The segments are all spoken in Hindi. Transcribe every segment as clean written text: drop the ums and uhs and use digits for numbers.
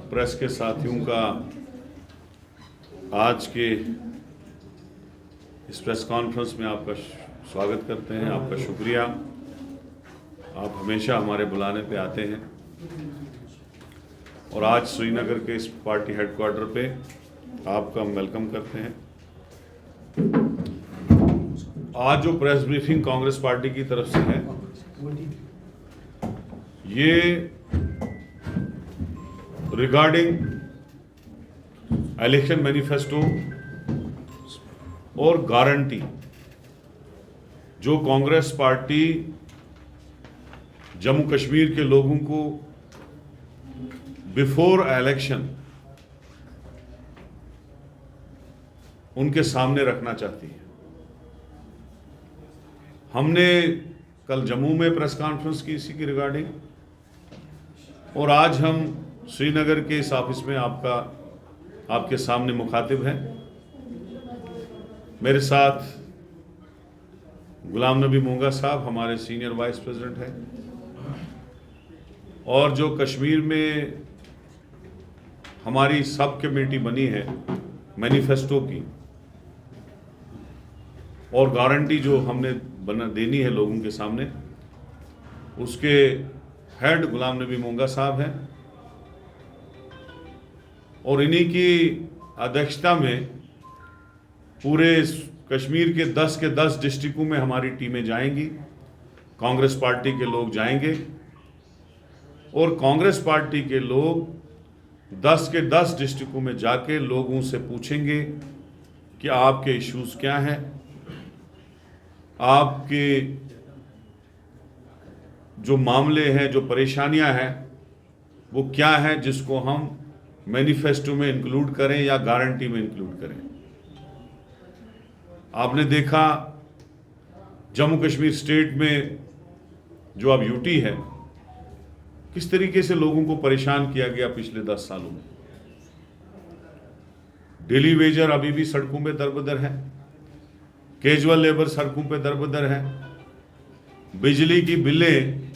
प्रेस के साथियों का आज के इस प्रेस कॉन्फ्रेंस में आपका स्वागत करते हैं। आपका शुक्रिया, आप हमेशा हमारे बुलाने पे आते हैं और आज श्रीनगर के इस पार्टी हेडक्वार्टर पे आपका हम वेलकम करते हैं। आज जो प्रेस ब्रीफिंग कांग्रेस पार्टी की तरफ से है, ये रिगार्डिंग इलेक्शन मैनिफेस्टो और गारंटी जो कांग्रेस पार्टी जम्मू कश्मीर के लोगों को बिफोर इलेक्शन उनके सामने रखना चाहती है। हमने कल जम्मू में प्रेस कॉन्फ्रेंस की इसी की रिगार्डिंग, और आज हम श्रीनगर के इस ऑफिस में आपके सामने मुखातिब हैं। मेरे साथ गुलाम नबी मोंगा साहब हमारे सीनियर वाइस प्रेसिडेंट हैं, और जो कश्मीर में हमारी सब कमेटी बनी है मैनिफेस्टो की और गारंटी जो हमने देनी है लोगों के सामने, उसके हेड गुलाम नबी मोंगा साहब हैं। और इन्हीं की अध्यक्षता में पूरे कश्मीर के 10 के 10 डिस्ट्रिक्टों में हमारी टीमें जाएंगी, कांग्रेस पार्टी के लोग जाएंगे और कांग्रेस पार्टी के लोग 10 के 10 डिस्ट्रिक्टों में जाके लोगों से पूछेंगे कि आपके इश्यूज क्या हैं, आपके जो मामले हैं, जो परेशानियां हैं, वो क्या है जिसको हम मैनिफेस्टो में इंक्लूड करें या गारंटी में इंक्लूड करें। आपने देखा जम्मू कश्मीर स्टेट में जो अब यूटी है, किस तरीके से लोगों को परेशान किया गया पिछले 10 सालों में। डेली वेजर अभी भी सड़कों पे दरबदर है, कैजुअल लेबर सड़कों पे दरबदर है, बिजली की बिलें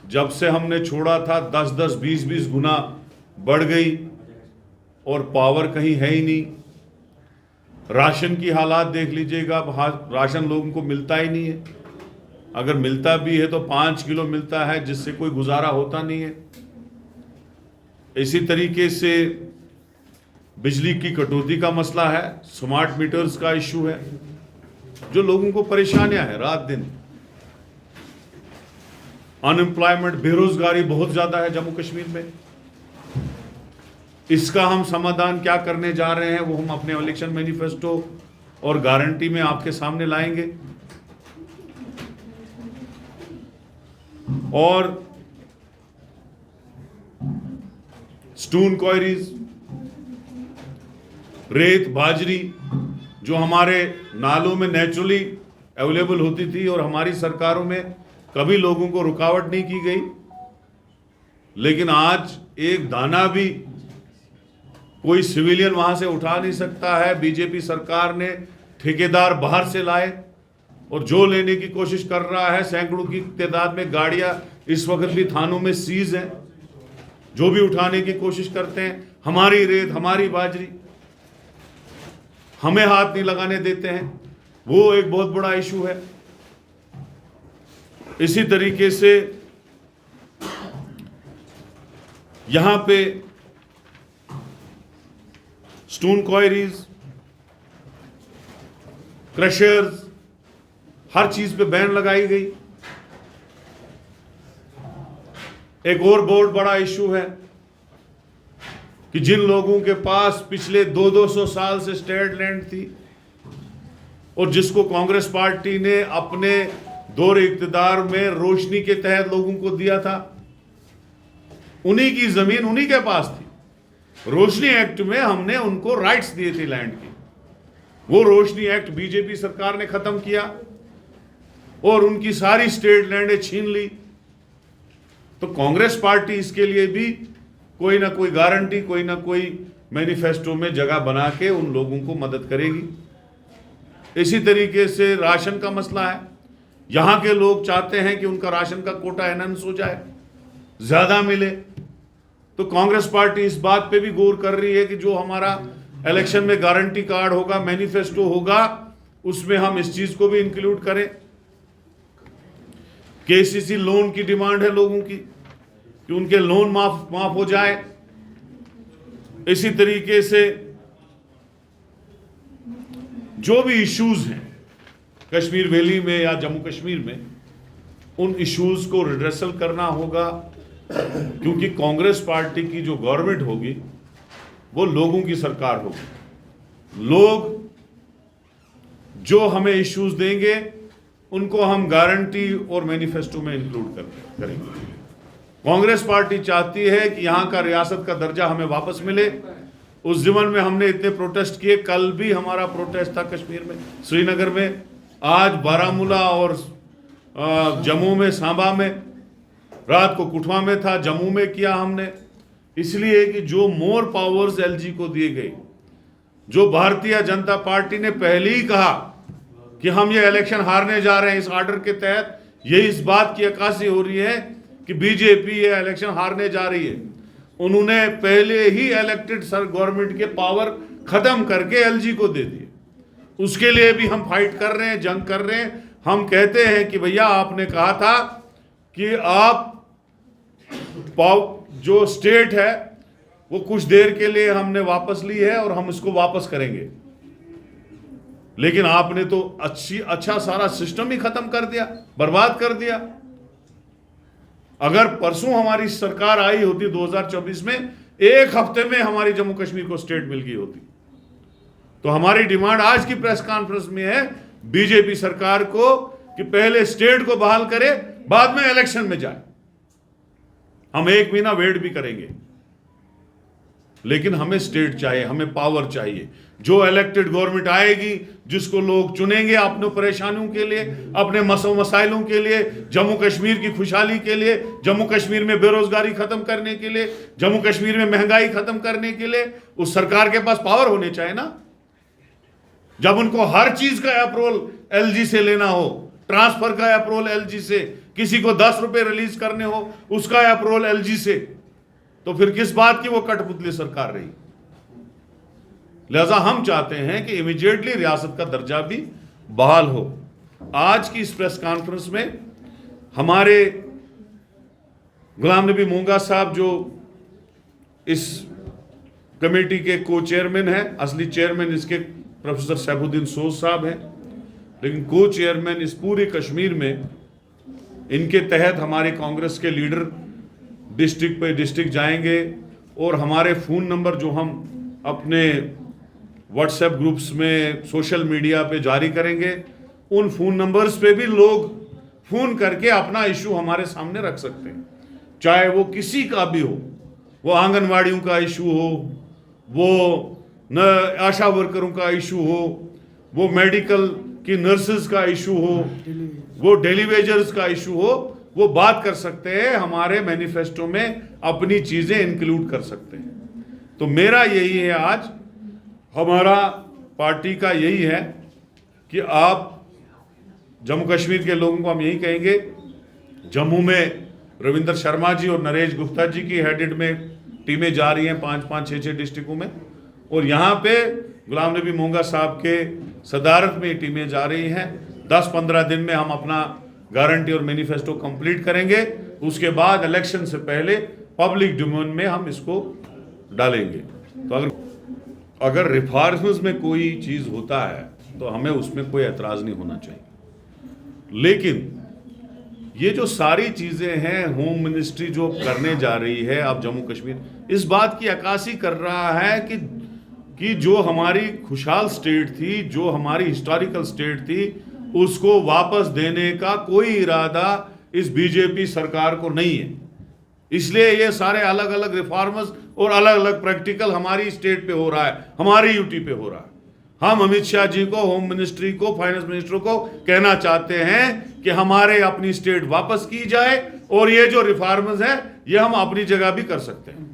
जब से हमने छोड़ा था 10-10, 20-20 गुना बढ़ गई और पावर कहीं है ही नहीं। राशन की हालात देख लीजिएगा, राशन लोगों को मिलता ही नहीं है, अगर मिलता भी है तो 5 किलो मिलता है, जिससे कोई गुजारा होता नहीं है। इसी तरीके से बिजली की कटौती का मसला है, स्मार्ट मीटर्स का इशू है, जो लोगों को परेशानियां है रात दिन। अनएम्प्लॉयमेंट, बेरोजगारी बहुत ज्यादा है जम्मू कश्मीर में। इसका हम समाधान क्या करने जा रहे हैं वो हम अपने इलेक्शन मैनिफेस्टो और गारंटी में आपके सामने लाएंगे। और स्टोन क्वारीज, रेत, बाजरी जो हमारे नालों में नेचुरली अवेलेबल होती थी और हमारी सरकारों में कभी लोगों को रुकावट नहीं की गई, लेकिन आज एक दाना भी कोई सिविलियन वहां से उठा नहीं सकता है। बीजेपी सरकार ने ठेकेदार बाहर से लाए और जो लेने की कोशिश कर रहा है, सैकड़ों की तादाद में गाड़ियां इस वक्त भी थानों में सीज हैं, जो भी उठाने की कोशिश करते हैं। हमारी रेत, हमारी बाजरी हमें हाथ नहीं लगाने देते हैं, वो एक बहुत बड़ा इशू है। इसी तरीके से यहां पे स्टोन क्वारीज, क्रशर्स, हर चीज पे बैन लगाई गई। एक और बहुत बड़ा इशू है कि जिन लोगों के पास पिछले 200 साल से स्टेट लैंड थी और जिसको कांग्रेस पार्टी ने अपने दौर इक़्तिदार में रोशनी के तहत लोगों को दिया था, उन्हीं की जमीन उन्हीं के पास थी। रोशनी एक्ट में हमने उनको राइट्स दिए थे लैंड की, वो रोशनी एक्ट बीजेपी सरकार ने खत्म किया और उनकी सारी स्टेट लैंडें छीन ली। तो कांग्रेस पार्टी इसके लिए भी कोई ना कोई गारंटी, कोई ना कोई मैनिफेस्टो में जगह बना के उन लोगों को मदद करेगी। इसी तरीके से राशन का मसला है, यहां के लोग चाहते हैं कि उनका राशन का कोटा एनहांस हो जाए, ज्यादा मिले। तो कांग्रेस पार्टी इस बात पे भी गौर कर रही है कि जो हमारा इलेक्शन में गारंटी कार्ड होगा, मैनिफेस्टो होगा, उसमें हम इस चीज को भी इंक्लूड करें। केसीसी लोन की डिमांड है लोगों की कि उनके लोन माफ हो जाए। इसी तरीके से जो भी इश्यूज हैं कश्मीर वैली में या जम्मू कश्मीर में, उन इश्यूज को रिड्रेसल करना होगा, क्योंकि कांग्रेस पार्टी की जो गवर्नमेंट होगी वो लोगों की सरकार होगी। लोग जो हमें इश्यूज देंगे उनको हम गारंटी और मैनिफेस्टो में इंक्लूड करेंगे। कांग्रेस पार्टी चाहती है कि यहाँ का रियासत का दर्जा हमें वापस मिले। उस ज़िमन में हमने इतने प्रोटेस्ट किए। कल भी हमारा प्रोटेस्ट था कश्मीर में, श्रीनगर में, आज बारामूला और जम्मू में, सांबा में, रात को कुठवा में था, जम्मू में किया हमने। इसलिए कि जो मोर पावर्स एलजी को दिए गए, जो भारतीय जनता पार्टी ने पहले ही कहा कि हम ये इलेक्शन हारने जा रहे हैं इस ऑर्डर के तहत, ये इस बात की अक्कासी हो रही है कि बीजेपी ये इलेक्शन हारने जा रही है। उन्होंने पहले ही इलेक्टेड गवर्नमेंट के पावर खत्म करके एलजी को दे दिए। उसके लिए भी हम फाइट कर रहे हैं, जंग कर रहे हैं। हम कहते हैं कि भैया आपने कहा था कि आप जो स्टेट है वो कुछ देर के लिए हमने वापस ली है और हम इसको वापस करेंगे, लेकिन आपने तो अच्छा सारा सिस्टम ही खत्म कर दिया, बर्बाद कर दिया। अगर परसों हमारी सरकार आई होती 2024 में, एक हफ्ते में हमारी जम्मू कश्मीर को स्टेट मिल गई होती। तो हमारी डिमांड आज की प्रेस कॉन्फ्रेंस में है बीजेपी सरकार को कि पहले स्टेट को बहाल करे, बाद में इलेक्शन में जाए। हम 1 महीना वेट भी करेंगे, लेकिन हमें स्टेट चाहिए, हमें पावर चाहिए। जो इलेक्टेड गवर्नमेंट आएगी, जिसको लोग चुनेंगे अपने परेशानियों के लिए, अपने मसाइलों के लिए, जम्मू कश्मीर की खुशहाली के लिए, जम्मू कश्मीर में बेरोजगारी खत्म करने के लिए, जम्मू कश्मीर में महंगाई खत्म करने के लिए, उस सरकार के पास पावर होने चाहिए ना। जब उनको हर चीज का अप्रूवल एलजी से लेना हो, ट्रांसफर का अप्रूवल एलजी से, किसी को 10 रुपए रिलीज करने हो उसका अप्रूवल एलजी से, तो फिर किस बात की वो कठपुतली सरकार रही। लिहाजा हम चाहते हैं कि इमीडिएटली रियासत का दर्जा भी बहाल हो। आज की इस प्रेस कॉन्फ्रेंस में हमारे गुलाम नबी मोंगा साहब, जो इस कमेटी के को चेयरमैन हैं, असली चेयरमैन इसके प्रोफेसर सैफुद्दीन सोज साहब हैं, लेकिन को चेयरमैन इस पूरे कश्मीर में, इनके तहत हमारे कांग्रेस के लीडर डिस्ट्रिक्ट पे डिस्ट्रिक्ट जाएंगे और हमारे फ़ोन नंबर जो हम अपने व्हाट्सएप ग्रुप्स में, सोशल मीडिया पे जारी करेंगे, उन फ़ोन नंबर्स पे भी लोग फ़ोन करके अपना इशू हमारे सामने रख सकते हैं, चाहे वो किसी का भी हो। वो आंगनवाड़ियों का इशू हो, वो आशा वर्करों का इशू हो, वो मेडिकल की नर्सेज का इशू हो, वो डेली वेजर्स का इशू हो, वो बात कर सकते हैं। हमारे मैनिफेस्टो में अपनी चीज़ें इंक्लूड कर सकते हैं। तो मेरा यही है, आज हमारा पार्टी का यही है कि आप जम्मू कश्मीर के लोगों को हम यही कहेंगे, जम्मू में रविंदर शर्मा जी और नरेश गुप्ता जी की हेडेड में टीमें जा रही हैं 5-5, 6-6 डिस्ट्रिक्टों में, और यहाँ पे गुलाम नबी मोंगा साहब के सदारत में टीमें जा रही हैं। 10-15 दिन में हम अपना गारंटी और मैनिफेस्टो कंप्लीट करेंगे। उसके बाद इलेक्शन से पहले पब्लिक डोमेन में हम इसको डालेंगे। तो अगर रिफॉर्म्स में कोई चीज़ होता है तो हमें उसमें कोई एतराज़ नहीं होना चाहिए, लेकिन ये जो सारी चीज़ें हैं, होम मिनिस्ट्री जो करने जा रही है अब जम्मू कश्मीर, इस बात की अक्कासी कर रहा है कि जो हमारी खुशहाल स्टेट थी, जो हमारी हिस्टोरिकल स्टेट थी, उसको वापस देने का कोई इरादा इस बीजेपी सरकार को नहीं है। इसलिए ये सारे अलग अलग रिफॉर्म्स और अलग अलग प्रैक्टिकल हमारी स्टेट पे हो रहा है, हमारी यूटी पे हो रहा है। हम अमित शाह जी को, होम मिनिस्ट्री को, फाइनेंस मिनिस्टर को कहना चाहते हैं कि हमारे अपनी स्टेट वापस की जाए, और ये जो रिफॉर्म्स हैं ये हम अपनी जगह भी कर सकते हैं।